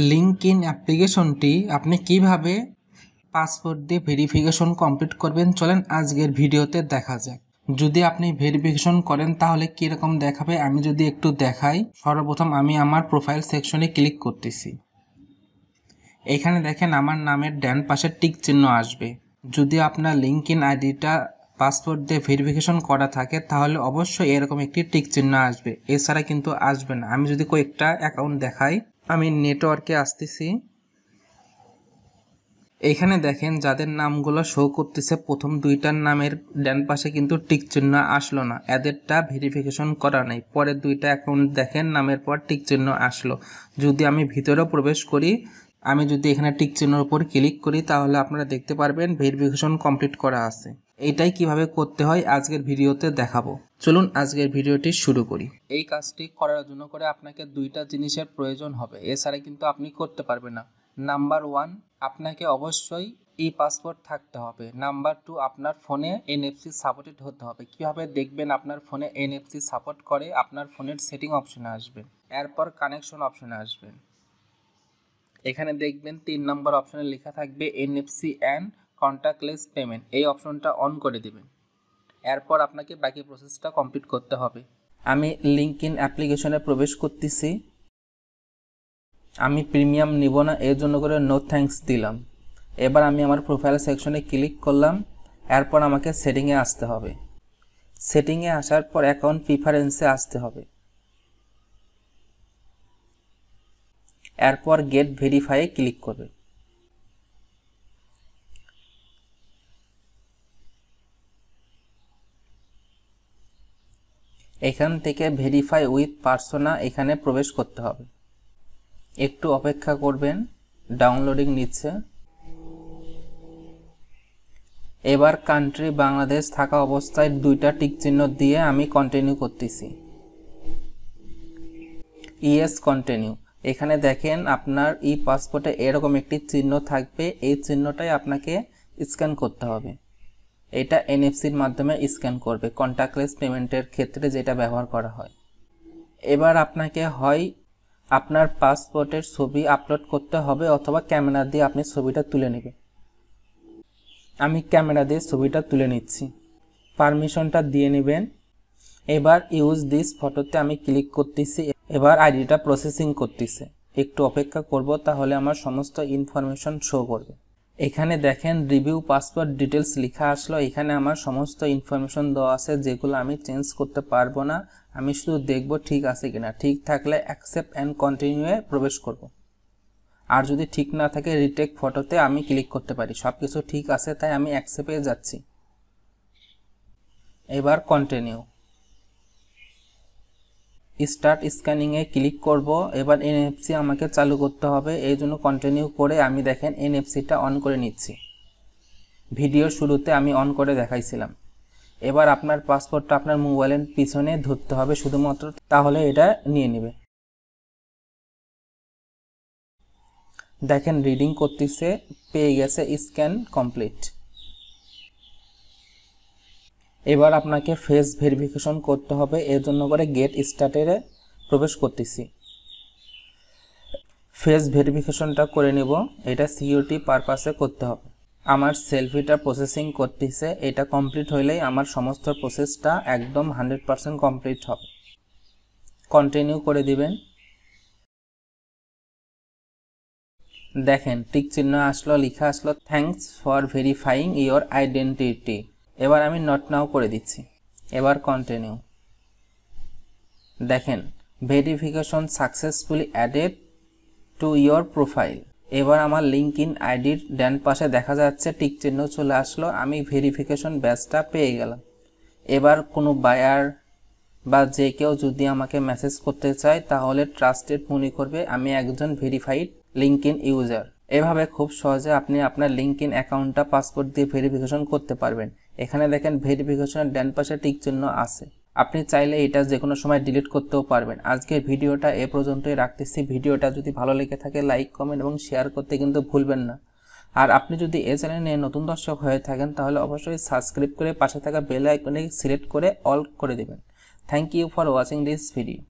LinkedIn অ্যাপ্লিকেশনটি আপনি কিভাবে পাসওয়ার্ড দিয়ে ভেরিফিকেশন কমপ্লিট করবেন চলেন আজকের ভিডিওতে দেখা যাক। যদি আপনি ভেরিফিকেশন করেন তাহলে কীরকম দেখাবে আমি যদি একটু দেখাই। সর্বপ্রথম আমি আমার প্রোফাইল সেকশনে ক্লিক করতেছি। এখানে দেখেন আমার নামের ডান পাশে টিক চিহ্ন আসবে। যদি আপনার লিঙ্কডইন আইডিটা পাসওয়ার্ড দিয়ে ভেরিফিকেশন করা থাকে তাহলে অবশ্যই এরকম একটি টিক চিহ্ন আসবে, এছাড়া কিন্তু আসবে না। আমি যদি কয়েকটা অ্যাকাউন্ট দেখাই, আমি নেটওয়ার্কে আসতেছি। এখানে দেখেন যাদের নামগুলো শো করতেছে প্রথম দুইটার নামের ডান পাশে কিন্তু টিক চিহ্ন আসলো না, এদেরটা ভেরিফিকেশন করা নাই। পরের দুইটা অ্যাকাউন্ট দেখেন নামের পর টিক চিহ্ন আসলো। যদি আমি ভিতরেও প্রবেশ করি, আমি যদি এখানে টিক চিহ্নের উপর ক্লিক করি তাহলে আপনারা দেখতে পারবেন ভেরিফিকেশন কমপ্লিট করা আছে। এইটাই কিভাবে করতে হয় আজকের ভিডিওতে দেখাবো। চলুন আজকের ভিডিওটি শুরু করি। এই কাজটি করার জন্য করে আপনাকে দুইটা জিনিসের প্রয়োজন হবে, এছাড়া কিন্তু আপনি করতে পারবেন না। নাম্বার 1, আপনাকে অবশ্যই ই পাসওয়ার্ড থাকতে হবে। নাম্বার 2, আপনার ফোনে এনএফসি সাপোর্টেড হতে হবে। কীভাবে দেখবেন আপনার ফোনে এনএফসি সাপোর্ট করে? আপনার ফোনের সেটিং অপশনে আসবেন, এরপর কানেকশন অপশনে আসবেন। এখানে দেখবেন 3 নম্বর অপশনে লেখা থাকবে এনএফসি অ্যান্ড কন্ট্যাক্টলেস পেমেন্ট, এই অপশনটা অন করে দিবেন। এরপর আপনাকে বাকি প্রসেসটা কমপ্লিট করতে হবে। আমি লিঙ্কডইন অ্যাপ্লিকেশনে প্রবেশ করতেছি। আমি প্রিমিয়াম নিব না, এর জন্য করে নো থ্যাঙ্কস দিলাম। এবার আমি আমার প্রোফাইল সেকশনে ক্লিক করলাম। এরপর আমাকে সেটিংয়ে আসতে হবে। সেটিংয়ে আসার পর অ্যাকাউন্ট প্রিফারেন্সে আসতে হবে। এরপর গেট ভেরিফাইয়ে ক্লিক করবে। এখান থেকে ভেরিফাই উইথ পার্সোনা এখানে প্রবেশ করতে হবে। একটু অপেক্ষা করবেন, ডাউনলোডিং নিচ্ছে। এবার কান্ট্রি বাংলাদেশ থাকা অবস্থায় দুইটা টিক চিহ্ন দিয়ে আমি কন্টিনিউ করতেছি। Yes continue. এখানে দেখেন আপনার ই পাসপোর্টে এরকম একটি চিহ্ন থাকবে, এই চিহ্নটাই আপনাকে স্ক্যান করতে হবে। এটা এনএফসির মাধ্যমে স্ক্যান করবে, কন্ট্যাক্টলেস পেমেন্টের ক্ষেত্রে যেটা ব্যবহার করা হয়। এবার আপনাকে হয় আপনার পাসপোর্টের ছবি আপলোড করতে হবে অথবা ক্যামেরা দিয়ে আপনি ছবিটা তুলে নেবেন। আমি ক্যামেরা দিয়ে ছবিটা তুলে নিচ্ছি। পারমিশনটা দিয়ে নেবেন। এবার ইউজ দিস ফটোতে আমি ক্লিক করতেছি। এবার আইডিটা প্রসেসিং করতেছে, একটু অপেক্ষা করব, তাহলে আমার সমস্ত ইনফরমেশন শো করবে। এখানে দেখেন রিভিউ পাসওয়ার্ড ডিটেলস লেখা আসলো। এখানে আমার সমস্ত ইনফরমেশন দেওয়া আছে যেগুলো আমি চেঞ্জ করতে পারবো না। আমি শুধু দেখব ঠিক আছে কিনা, ঠিক থাকলে অ্যাকসেপ্ট অ্যান্ড কন্টিনিউয়ে প্রবেশ করব। আর যদি ঠিক না থাকে রিটেক ফটোতে আমি ক্লিক করতে পারি। সব কিছু ঠিক আছে তাই আমি অ্যাকসেপ্টে যাচ্ছি। এবার কন্টিনিউ, স্টার্ট স্ক্যানিংয়ে ক্লিক করব। এবার এনএফসি আমাকে চালু করতে হবে, এই জন্য কন্টিনিউ করে আমি দেখেন এনএফসিটা অন করে নিচ্ছি। ভিডিও শুরুতে আমি অন করে দেখাইছিলাম। এবার আপনার পাসপোর্টটা আপনার মোবাইলের পিছনে ধরতে হবে শুধুমাত্র, তাহলে এটা নিয়ে নেবে। দেখেন রিডিং করতেছে, পেয়ে গেছে, স্ক্যান কমপ্লিট। এবার আপনাকে ফেস ভেরিফিকেশন করতে হবে, এর জন্য করে গেট স্টার্টেরে প্রবেশ করতেছি। ফেস ভেরিফিকেশনটা করে নেব, এটা সিকিউরিটি পারপাসে করতে হবে। আমার সেলফিটা প্রসেসিং করতেছে, এটা কমপ্লিট হইলেই আমার সমস্ত প্রসেসটা একদম 100% কমপ্লিট হবে। কন্টিনিউ করে দিবেন। দেখেন টিক চিহ্ন আসলো, লেখা আসলো thanks for verifying your identity. এবার আমি নট নাও করে দিচ্ছি। এবার কন্টিনিউ। দেখেন verification successfully added to your profile. এবার আমার লিঙ্কডইন আইডির ডান পাশে দেখা যাচ্ছে টিক চিহ্ন চলে আসলো, আমি ভেরিফিকেশন ব্যাজটা পেয়ে গেলাম। এবার কোনো বায়ার বা যে কেউ যদি আমাকে মেসেজ করতে চায় তাহলে ট্রাস্টেড মনে করবে আমি একজন ভেরিফাইড লিঙ্কডইন ইউজার। এভাবে খুব সহজে আপনি আপনার লিঙ্কডইন অ্যাকাউন্টটা পাসপোর্ট দিয়ে ভেরিফিকেশন করতে পারবেন। এখানে দেখেন ভেরিফিকেশনের ডান পাশে টিক চিহ্ন আছে, আপনি চাইলে এটা যে কোনো সময় ডিলিট করতেও পারবেন। আজকের ভিডিওটা এ পর্যন্তই রাখতেছি। ভিডিওটা যদি ভালো লেগে থাকে লাইক, কমেন্ট এবং শেয়ার করতে কিন্তু ভুলবেন না। আর আপনি যদি এই চ্যানেলে নতুন দর্শক হয়ে থাকেন তাহলে অবশ্যই সাবস্ক্রাইব করে পাশে থাকা বেল আইকনে সিলেক্ট করে অল করে দেবেন। Thank you for watching this video.